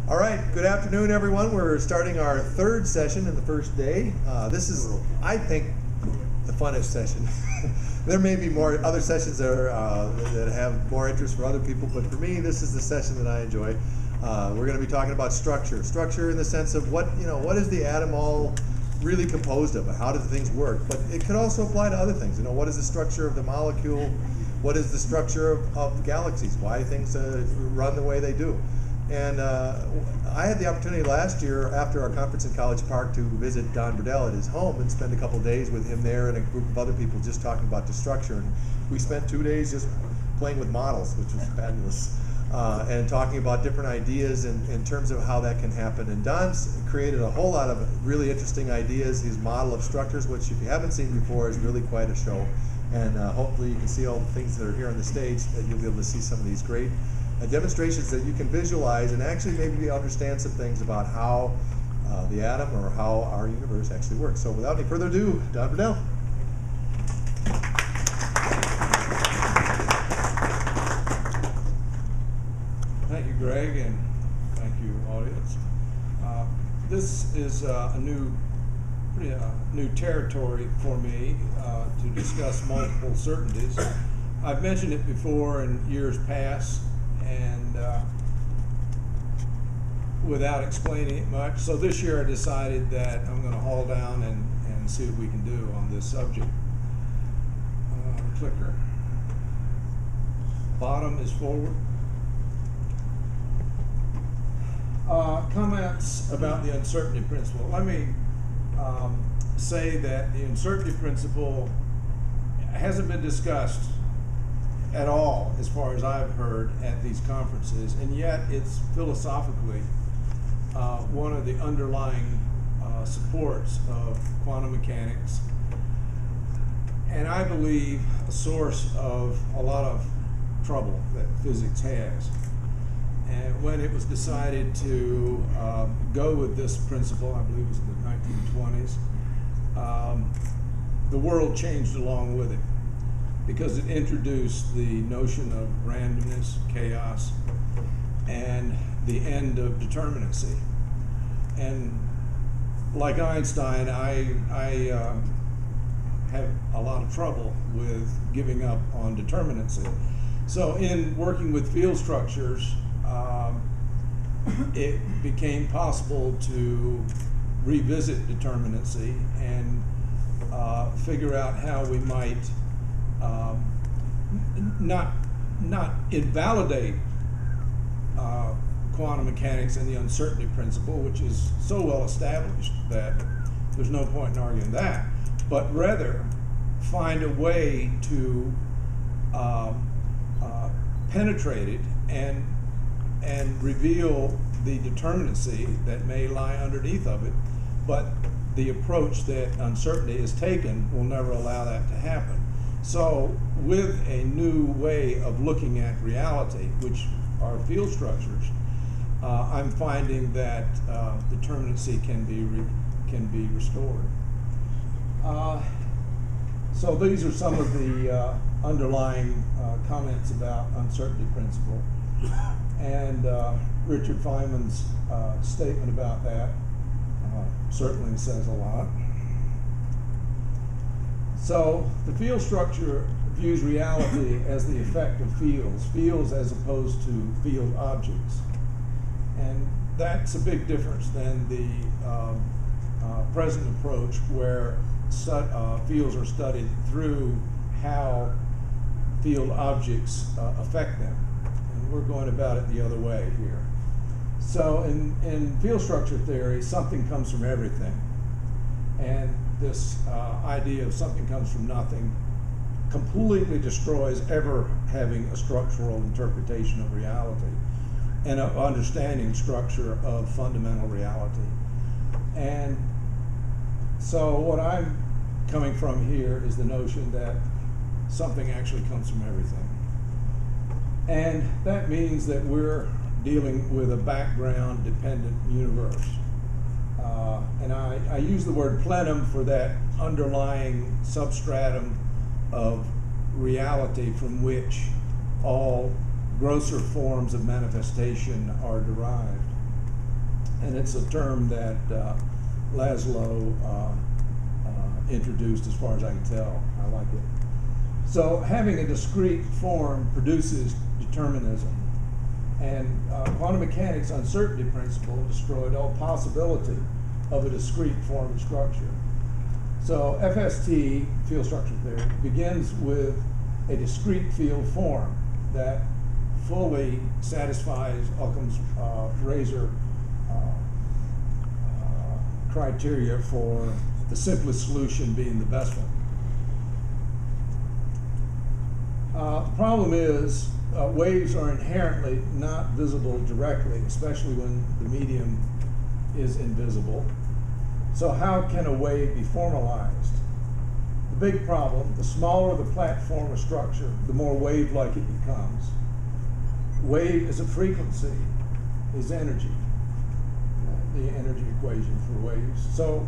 All right, good afternoon, everyone. We're starting our third session in the first day. This is, I think, the funnest session. There may be more other sessions that, that have more interest for other people, but for me, this is the session that I enjoy. We're going to be talking about structure. Structure in the sense of what is the atom all really composed of? How do things work? But it could also apply to other things. What is the structure of the molecule? What is the structure of galaxies? Why things run the way they do? And I had the opportunity last year after our conference in College Park to visit Don Briddell at his home and spend a couple days with him there and a group of other people just talking about the structure. And we spent 2 days just playing with models, which was fabulous, and talking about different ideas in terms of how that can happen. And Don's created a whole lot of really interesting ideas. His model of structures, which if you haven't seen before, is really quite a show. And hopefully you can see all the things that are here on the stage, that you'll be able to see some of these great demonstrations that you can visualize and actually maybe understand some things about how the atom or how our universe actually works. So without any further ado, Don Briddell. Thank you, Greg, and thank you, audience. This is a new territory for me to discuss multiple certainties. I've mentioned it before in years past, and without explaining it much. So this year I decided that I'm going to haul down and see what we can do on this subject. Clicker. Bottom is forward. Comments about the uncertainty principle. Let me say that the uncertainty principle hasn't been discussed at all, as far as I've heard at these conferences, and yet it's philosophically one of the underlying supports of quantum mechanics, and I believe a source of a lot of trouble that physics has. And when it was decided to go with this principle, I believe it was in the 1920s, the world changed along with it, because it introduced the notion of randomness, chaos, and the end of determinacy. And like Einstein, I have a lot of trouble with giving up on determinacy. So in working with field structures, it became possible to revisit determinacy and figure out how we might not invalidate quantum mechanics and the uncertainty principle, which is so well established that there's no point in arguing that, but rather find a way to penetrate it and reveal the determinacy that may lie underneath of it, but the approach that uncertainty has taken will never allow that to happen. So with a new way of looking at reality, which are field structures, I'm finding that determinacy can be restored. So these are some of the underlying comments about uncertainty principle, and Richard Feynman's statement about that certainly says a lot. So the field structure views reality as the effect of fields as opposed to field objects. And that's a big difference than the present approach, where fields are studied through how field objects affect them. And we're going about it the other way here. So in field structure theory, something comes from everything. And this idea of something comes from nothing completely destroys ever having a structural interpretation of reality and of understanding structure of fundamental reality. And so what I'm coming from here is the notion that something actually comes from everything. And that means that we're dealing with a background dependent universe. And I use the word plenum for that underlying substratum of reality from which all grosser forms of manifestation are derived. And it's a term that Laszlo introduced, as far as I can tell. I like it. So having a discrete form produces determinism. And quantum mechanics' uncertainty principle destroyed all possibility of a discrete form and structure. So FST, field structure theory, begins with a discrete field form that fully satisfies Occam's razor criteria for the simplest solution being the best one. The problem is waves are inherently not visible directly, especially when the medium is invisible. So how can a wave be formalized? The big problem, the smaller the platform or structure, the more wave-like it becomes. Wave is a frequency, is energy, the energy equation for waves. So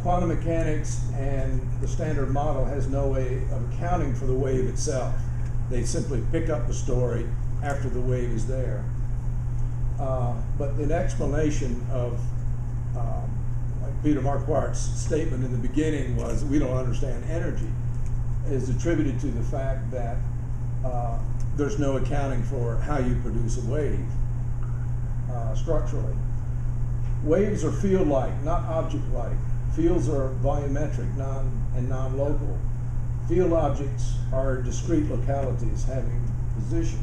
quantum mechanics and the standard model has no way of accounting for the wave itself. They simply pick up the story after the wave is there. But an explanation of, like Peter Marquardt's statement in the beginning was, we don't understand energy, is attributed to the fact that there's no accounting for how you produce a wave structurally. Waves are field-like, not object-like. Fields are volumetric and non-local. Field objects are discrete localities having position.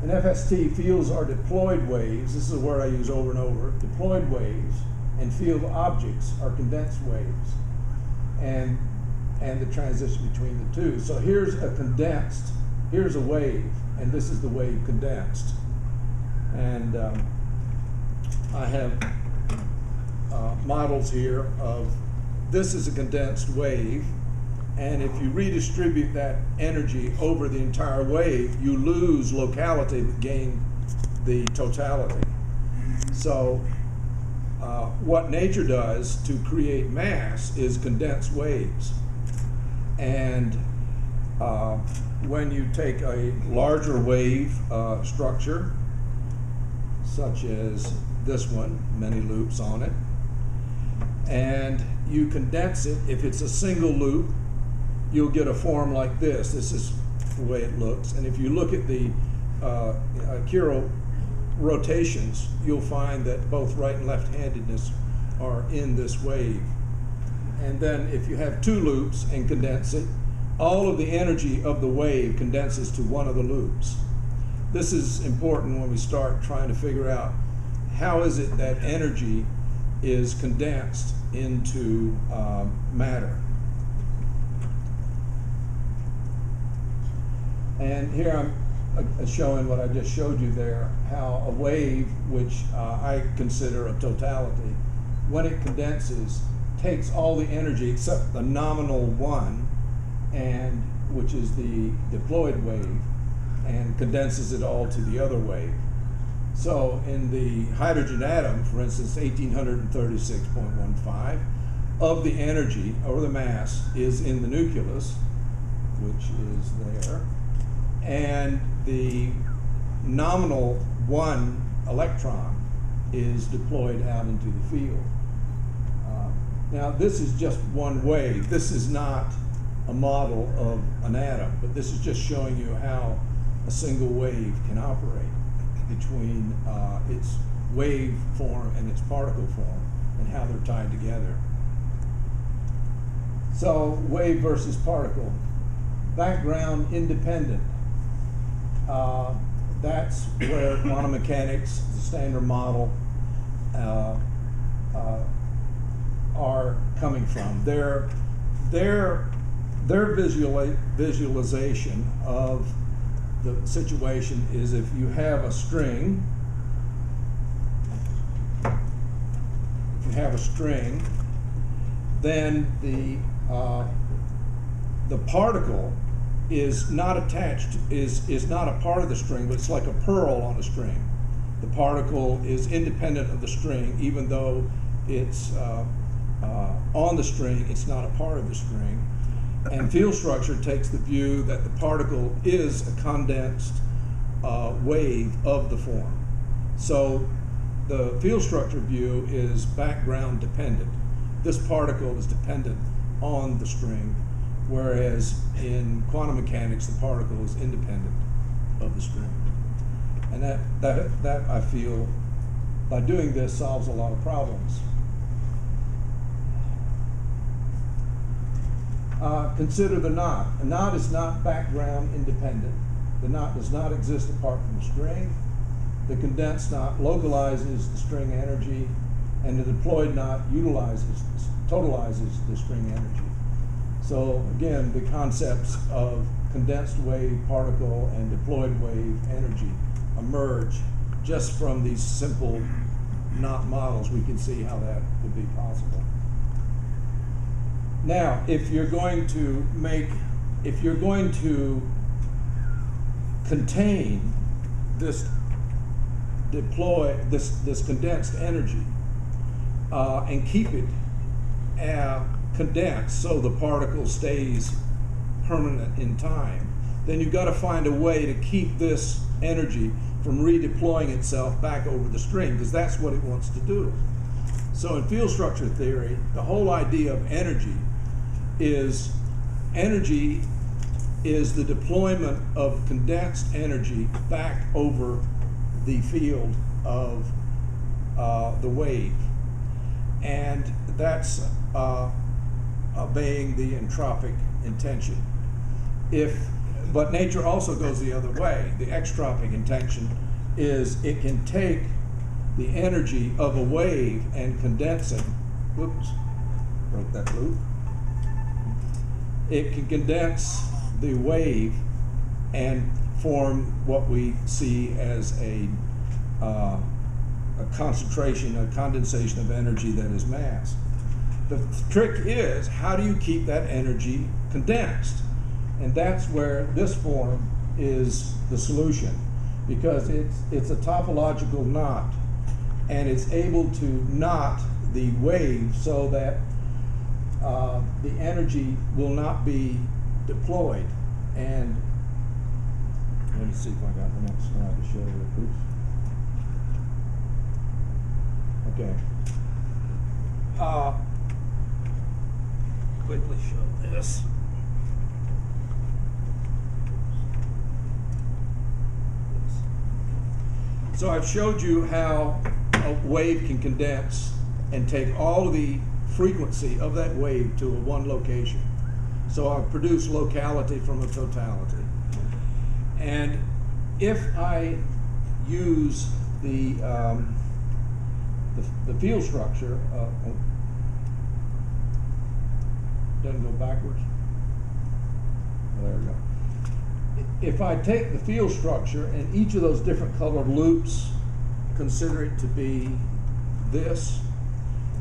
In FST, fields are deployed waves. This is a word I use over and over. Deployed waves, and field objects are condensed waves, and the transition between the two. So here's a wave, and this is the wave condensed. And I have models here of, this is a condensed wave, and if you redistribute that energy over the entire wave, you lose locality but gain the totality. So what nature does to create mass is condense waves. And when you take a larger wave structure, such as this one, many loops on it, and you condense it, if it's a single loop, you'll get a form like this. This is the way it looks. And if you look at the Kiro rotations, you'll find that both right and left-handedness are in this wave. And then if you have two loops and condense it, all of the energy of the wave condenses to one of the loops. This is important when we start trying to figure out how is it that energy is condensed into matter. And here I'm showing what I just showed you there, how a wave, which I consider a totality, when it condenses, takes all the energy except the nominal one, and which is the deployed wave, and condenses it all to the other wave. So in the hydrogen atom, for instance, 1836.15, of the energy, or the mass, is in the nucleus, which is there, and the nominal one electron is deployed out into the field. Now this is just one wave. This is not a model of an atom, but this is just showing you how a single wave can operate between its wave form and its particle form, and how they're tied together. So wave versus particle. Background independent. That's where quantum mechanics, the standard model, are coming from. Their visualization of the situation is, if you have a string, then the particle is not attached, is not a part of the string, but it's like a pearl on a string. The particle is independent of the string, even though it's on the string, it's not a part of the string. And field structure takes the view that the particle is a condensed wave of the form. So the field structure view is background dependent. This particle is dependent on the string, whereas in quantum mechanics, the particle is independent of the string. And that I feel, by doing this, solves a lot of problems. Consider the knot. A knot is not background independent. The knot does not exist apart from the string. The condensed knot localizes the string energy, and the deployed knot totalizes the string energy. So again, the concepts of condensed wave particle and deployed wave energy emerge just from these simple knot models. We can see how that would be possible. Now, if you're going to contain this this condensed energy and keep it condensed so the particle stays permanent in time, then you've got to find a way to keep this energy from redeploying itself back over the string, because that's what it wants to do. So in field structure theory, the whole idea of energy is the deployment of condensed energy back over the field of the wave, and that's obeying the entropic intention. But nature also goes the other way. The extropic intention is it can take the energy of a wave and condense it. Whoops, broke that loop. It can condense the wave and form what we see as a concentration, a condensation of energy that is mass. The trick is, how do you keep that energy condensed? And that's where this form is the solution, because it's a topological knot, and it's able to knot the wave so that the energy will not be deployed. And let me see if I got the next slide to show you. Oops. Okay. Quickly show this. So I've showed you how a wave can condense and take all of the frequency of that wave to one location. So I've produced locality from a totality. And if I use the field structure, doesn't go backwards. Oh, there we go. If I take the field structure and each of those different colored loops, consider it to be this,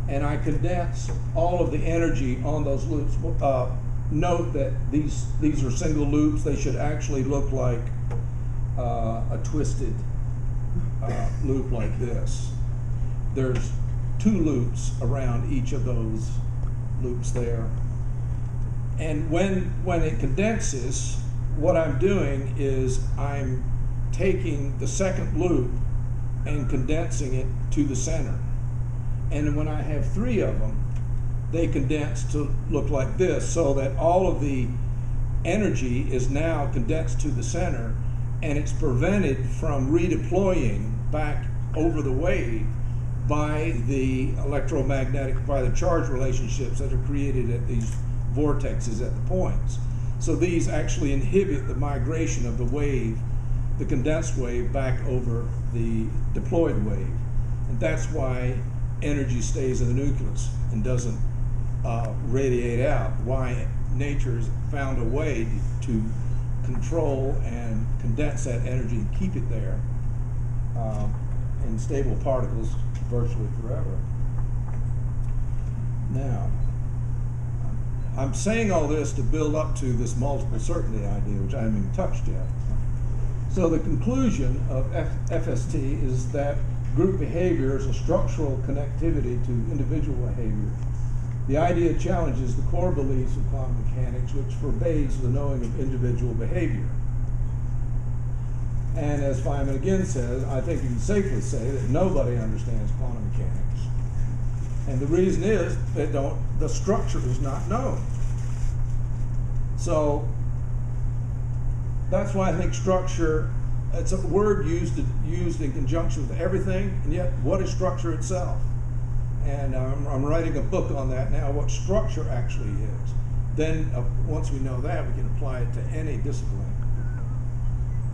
and I condense all of the energy on those loops. Note that these are single loops. They should actually look like a twisted loop like this. There's two loops around each of those loops there. And when it condenses, what I'm doing is I'm taking the second loop and condensing it to the center. And when I have three of them, they condense to look like this, so that all of the energy is now condensed to the center, and it's prevented from redeploying back over the wave by the electromagnetic, by the charge relationships that are created at these vortexes at the points. So these actually inhibit the migration of the wave, the condensed wave, back over the deployed wave. And that's why energy stays in the nucleus and doesn't radiate out, why nature has found a way to control and condense that energy and keep it there in stable particles virtually forever. Now, I'm saying all this to build up to this multiple certainty idea, which I haven't even touched yet. So the conclusion of FST is that group behavior is a structural connectivity to individual behavior. The idea challenges the core beliefs of quantum mechanics, which forbids the knowing of individual behavior. And as Feynman again says, I think you can safely say that nobody understands quantum mechanics. And the reason is the structure is not known. So that's why I think structure, it's a word used in conjunction with everything, and yet what is structure itself? And I'm writing a book on that now, what structure actually is. Then once we know that, we can apply it to any discipline.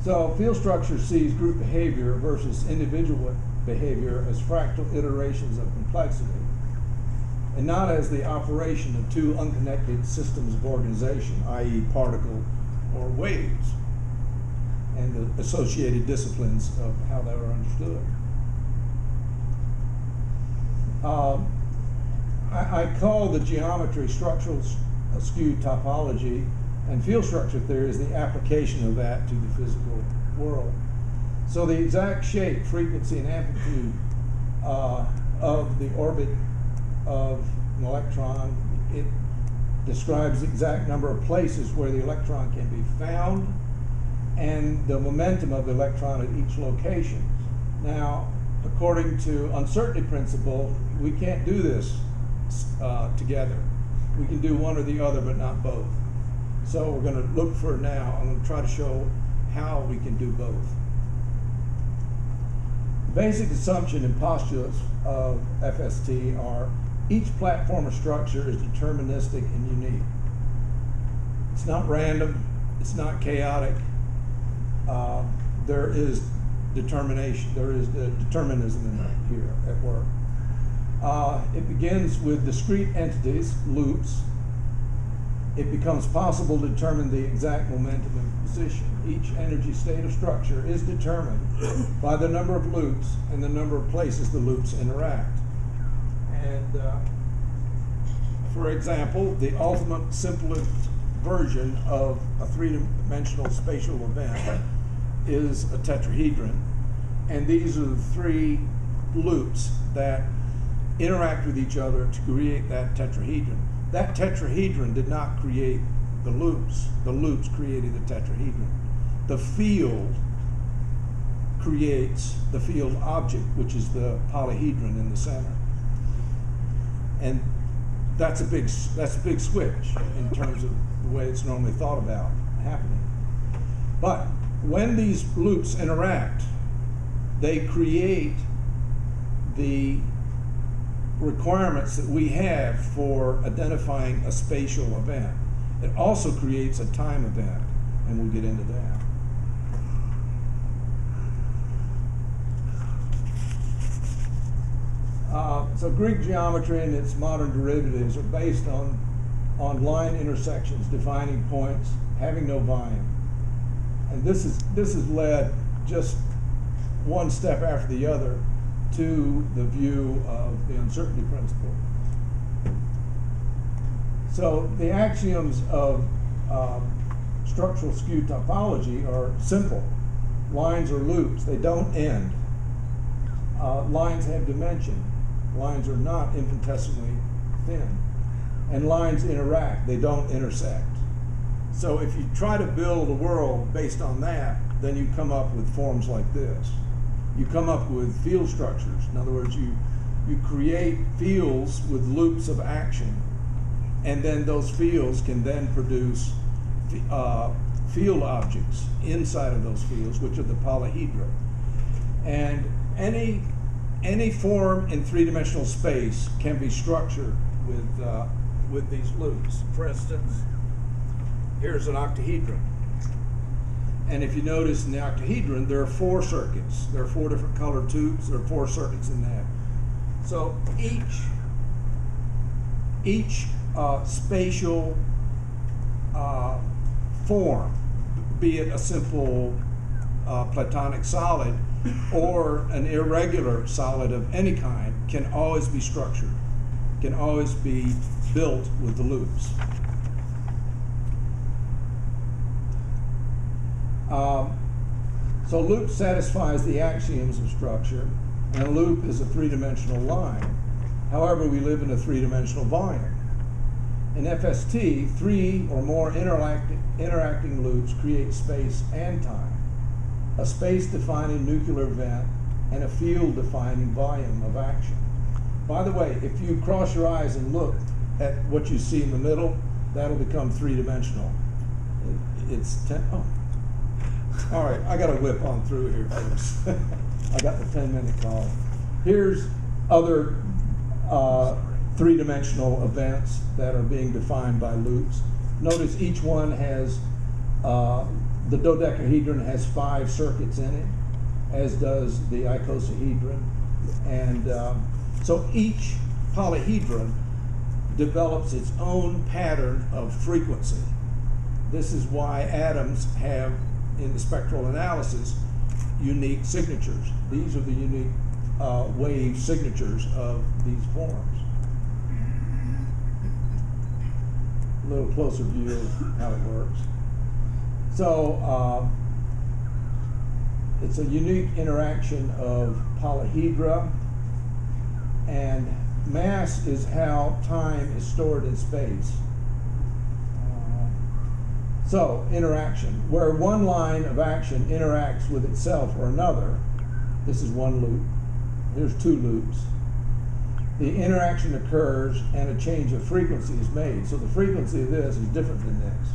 So field structure sees group behavior versus individual behavior as fractal iterations of complexity, and not as the operation of two unconnected systems of organization, i.e. particle or waves, and the associated disciplines of how they were understood. I call the geometry structural skew topology, and field structure theory is the application of that to the physical world. So the exact shape, frequency, and amplitude of the orbit of an electron, it describes the exact number of places where the electron can be found and the momentum of the electron at each location. Now, according to uncertainty principle, we can't do this together. We can do one or the other, but not both. So we're going to look for now, I'm going to try to show how we can do both. The basic assumption and postulates of FST are each platform or structure is deterministic and unique. It's not random, it's not chaotic. There is determination, there is the determinism in here at work. It begins with discrete entities, loops. It becomes possible to determine the exact momentum and position. Each energy state of structure is determined by the number of loops and the number of places the loops interact. And for example, the ultimate simplest version of a three-dimensional spatial event is a tetrahedron. And these are the three loops that interact with each other to create that tetrahedron. That tetrahedron did not create the loops. The loops created the tetrahedron. The field creates the field object, which is the polyhedron in the center. And that's a big switch in terms of the way it's normally thought about happening. But when these loops interact, they create the requirements that we have for identifying a spatial event. It also creates a time event, and we'll get into that. So Greek geometry and its modern derivatives are based on line intersections, defining points, having no volume. And this has led just one step after the other to the view of the uncertainty principle. So the axioms of structural skew topology are simple. Lines are loops, they don't end. Lines have dimension. Lines are not infinitesimally thin. And lines interact, they don't intersect. So if you try to build a world based on that, then you come up with forms like this. You come up with field structures. In other words, you create fields with loops of action, and then those fields can then produce field objects inside of those fields, which are the polyhedra. And any form in three-dimensional space can be structured with these loops. For instance, here's an octahedron. And if you notice in the octahedron, there are 4 circuits. There are 4 different colored tubes. There are 4 circuits in that. So each spatial form, be it a simple platonic solid or an irregular solid of any kind, can always be structured, can always be built with the loops. So loop satisfies the axioms of structure, and a loop is a 3-dimensional line. However, we live in a 3-dimensional volume. In FST, 3 or more interacting loops create space and time. a space-defining nuclear event, and a field-defining volume of action. By the way, if you cross your eyes and look at what you see in the middle, that'll become three-dimensional. Oh. All right, I got to whip on through here, folks. I got the 10-minute call. Here's other three-dimensional events that are being defined by loops. Notice each one has, the dodecahedron has 5 circuits in it, as does the icosahedron. And so each polyhedron develops its own pattern of frequency. This is why atoms have, in the spectral analysis, unique signatures. These are the unique wave signatures of these forms. A little closer view of how it works. So it's a unique interaction of polyhedra, and mass is how time is stored in space. So, interaction, where one line of action interacts with itself or another, this is one loop, here's 2 loops. The interaction occurs and a change of frequency is made. So the frequency of this is different than this.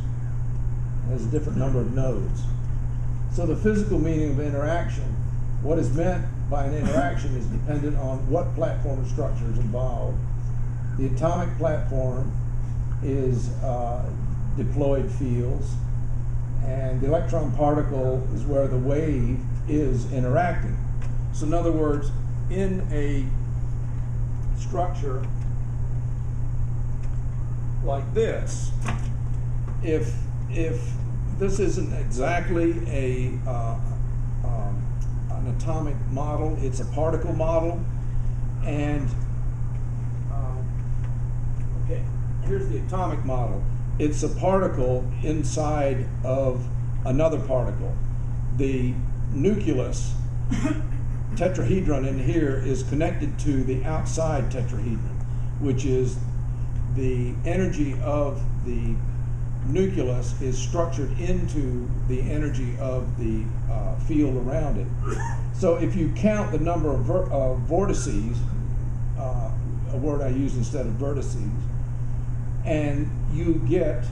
It has a different number of nodes. So the physical meaning of interaction, what is meant by an interaction is dependent on what platform of structure is involved. The atomic platform is deployed fields, and the electron particle is where the wave is interacting. So in other words, in a structure like this, if this isn't exactly an atomic model, it's a particle model, and okay, here's the atomic model. It's a particle inside of another particle. The nucleus tetrahedron in here is connected to the outside tetrahedron, which is the energy of the nucleus is structured into the energy of the field around it. So if you count the number of vortices, a word I use instead of vertices, and you get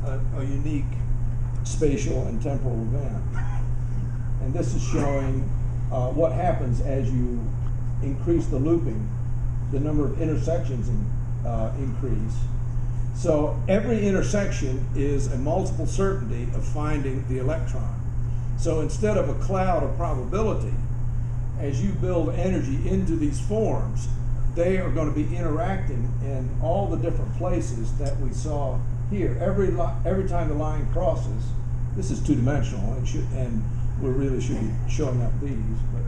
a unique spatial and temporal event. And this is showing what happens as you increase the looping. The number of intersections increase. So every intersection is a multiple certainty of finding the electron. So instead of a cloud of probability, as you build energy into these forms, they are going to be interacting in all the different places that we saw here. Every time the line crosses, this is two-dimensional, and we really should be showing up these, but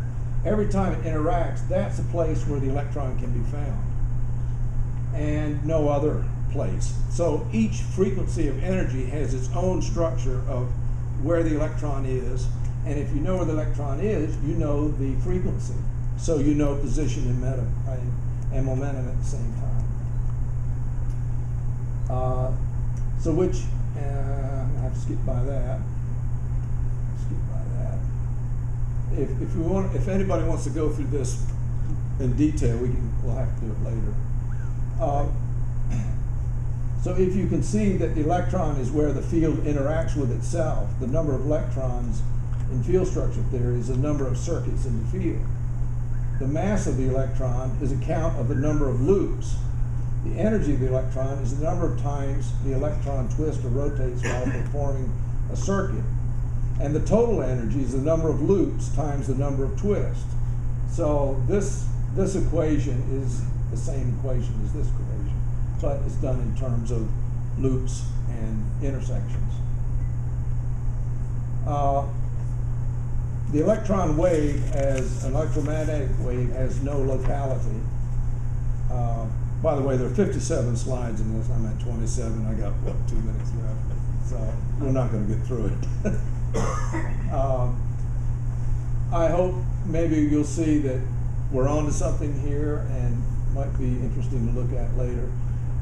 every time it interacts, that's a place where the electron can be found, and no other place. So each frequency of energy has its own structure of where the electron is, and if you know where the electron is, you know the frequency. So you know position and momentum at the same time. So which, I have to skip by that. If anybody wants to go through this in detail, we'll have to do it later. So if you can see that the electron is where the field interacts with itself, the number of electrons in field structure theory is the number of circuits in the field. The mass of the electron is a count of the number of loops. The energy of the electron is the number of times the electron twists or rotates while performing a circuit. And the total energy is the number of loops times the number of twists. So this equation is the same equation as this equation, but it's done in terms of loops and intersections. The electron wave, as an electromagnetic wave, has no locality. By the way, there are 57 slides in this. I'm at 27. I got, 2 minutes left? So we're not going to get through it. I hope maybe you'll see that we're on to something here and might be interesting to look at later.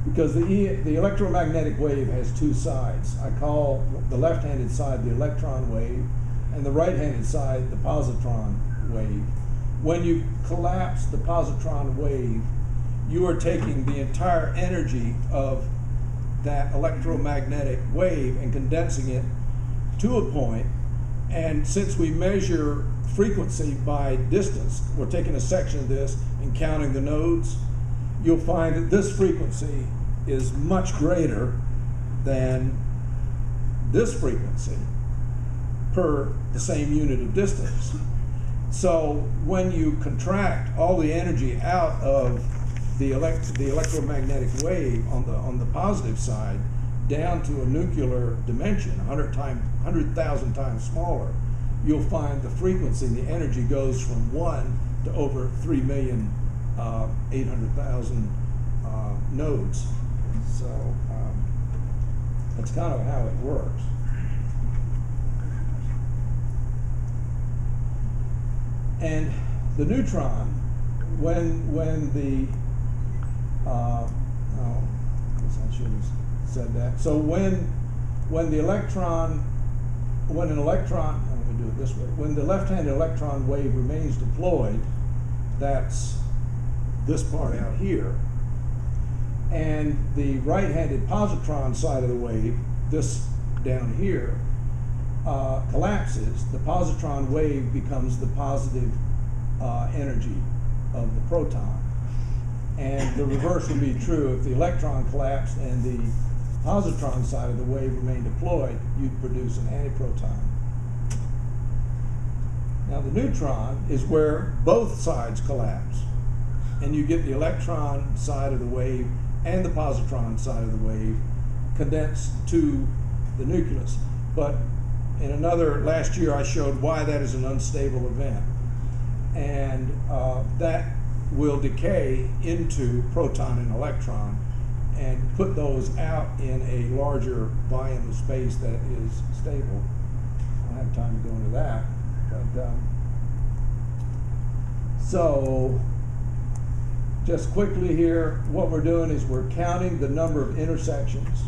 Because the electromagnetic wave has 2 sides. I call the left-handed side the electron wave, and the right-handed side, the positron wave. When you collapse the positron wave, you are taking the entire energy of that electromagnetic wave and condensing it to a point. And since we measure frequency by distance, we're taking a section of this and counting the nodes, you'll find that this frequency is much greater than this frequency per the same unit of distance. So when you contract all the energy out of the electromagnetic wave on the positive side down to a nuclear dimension, 100,000 times smaller, you'll find the frequency, the energy goes from 1 to over 3,800,000 nodes. So that's kind of how it works. And the neutron, when the oh, I guess I should have said that. So when an electron, let me do it this way. When the left-handed electron wave remains deployed, that's this part out here, and the right-handed positron side of the wave, this down here, collapses, the positron wave becomes the positive energy of the proton. And the reverse would be true. If the electron collapsed and the positron side of the wave remained deployed, you'd produce an antiproton. Now the neutron is where both sides collapse, and you get the electron side of the wave and the positron side of the wave condensed to the nucleus. But in last year I showed why that is an unstable event. And that will decay into proton and electron and put those out in a larger volume of space that is stable. I don't have time to go into that. But, so just quickly here, what we're doing is we're counting the number of intersections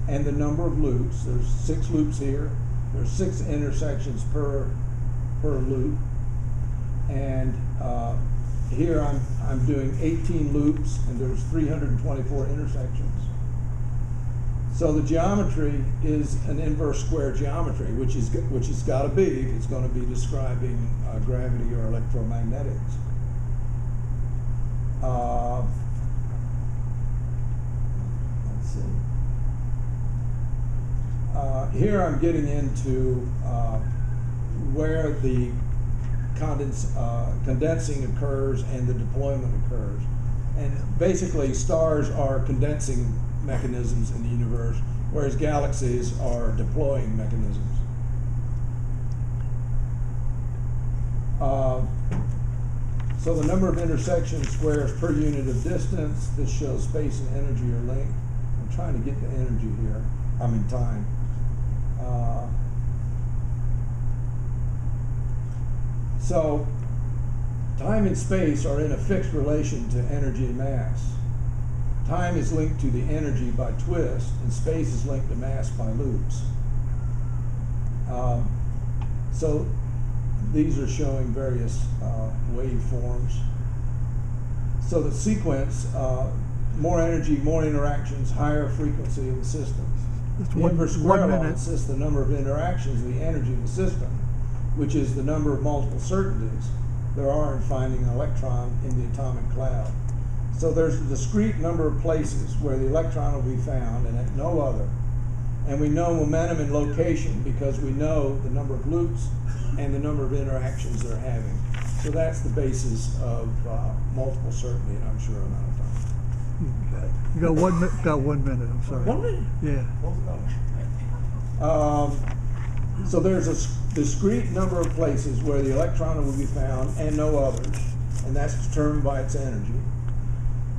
and the number of loops. There's 6 loops here. There's 6 intersections per loop. And here I'm doing 18 loops, and there's 324 intersections. So the geometry is an inverse square geometry, which it's got to be if it's going to be describing gravity or electromagnetics. Let's see. Here I'm getting into where the condensing occurs and the deployment occurs. And basically stars are condensing mechanisms in the universe, whereas galaxies are deploying mechanisms. So the number of intersection squares per unit of distance, this shows space and energy or length. I'm trying to get the energy here, time. So time and space are in a fixed relation to energy and mass. Time is linked to the energy by twist, and space is linked to mass by loops. So these are showing various waveforms. So the sequence, more energy, more interactions, higher frequency of the system. The inverse square law insists the number of interactions of the energy of the system, which is the number of multiple certainties there are in finding an electron in the atomic cloud. So there's a discrete number of places where the electron will be found and at no other. And we know momentum and location because we know the number of loops and the number of interactions they're having. So that's the basis of multiple certainty, and I'm sure I'm out of time. You got 1 minute, I'm sorry. 1 minute? Yeah. So there's a discrete number of places where the electron will be found and no others, and that's determined by its energy.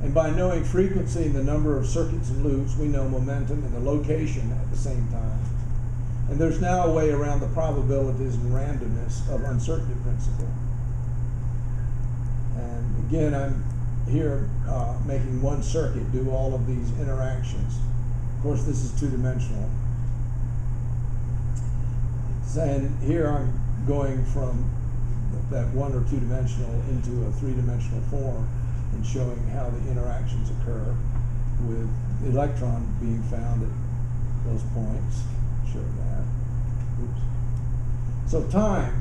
And by knowing frequency and the number of circuits and loops, we know momentum and the location at the same time. And there's now a way around the probabilities and randomness of uncertainty principle. And again, I'm here making one circuit do all of these interactions. Of course, this is two-dimensional. And here I'm going from that 1 or 2 dimensional into a 3-dimensional form and showing how the interactions occur with the electron being found at those points. Show that. Oops. So time,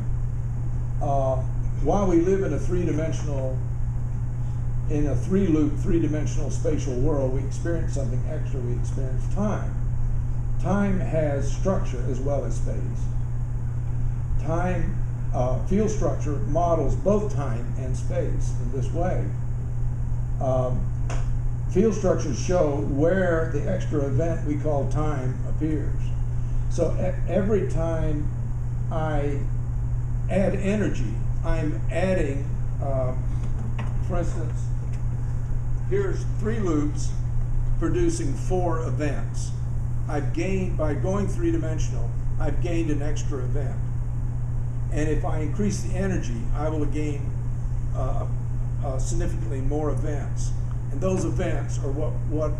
while we live in a 3-dimensional, in a 3-loop, 3-dimensional spatial world, we experience something extra. We experience time. Time has structure as well as space. Time, field structure models both time and space in this way. Field structures show where the extra event we call time appears. So every time I add energy, I'm adding, for instance, here's 3 loops producing 4 events. I've gained, by going 3-dimensional, I've gained an extra event. And if I increase the energy, I will gain significantly more events. And those events are what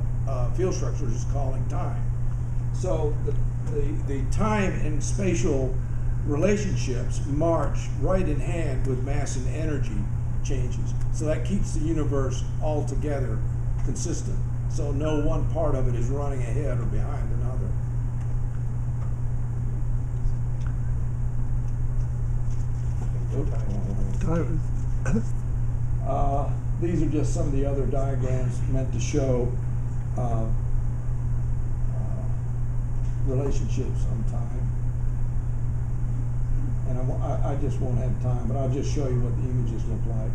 field structure is calling time. So the time and spatial relationships march right in hand with mass and energy changes. So that keeps the universe altogether consistent. So no one part of it is running ahead or behind another. These are just some of the other diagrams meant to show relationships on time. And I just won't have time, but I'll just show you what the images look like.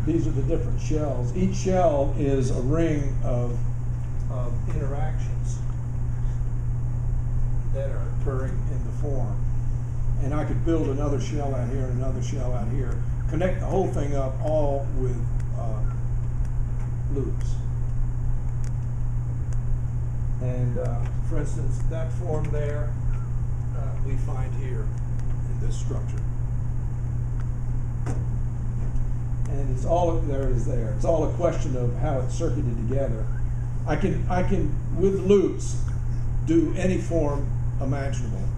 These are the different shells. Each shell is a ring of interactions that are occurring in the form. And I could build another shell out here and another shell out here, connect the whole thing up all with loops. And for instance, that form there, we find here in this structure. And it's all, there it is there. It's all a question of how it's circuited together. I can with loops, do any form imaginable,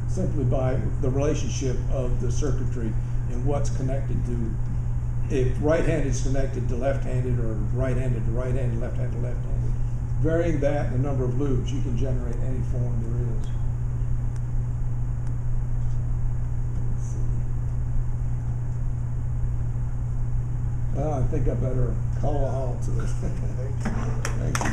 simply by the relationship of the circuitry and what's connected to, if right-handed is connected to left-handed, or right-handed to right-handed, left-handed to left-handed. Varying that in the number of loops, you can generate any form there is. Let's see. Well, I think I better call a halt to this. Thank you.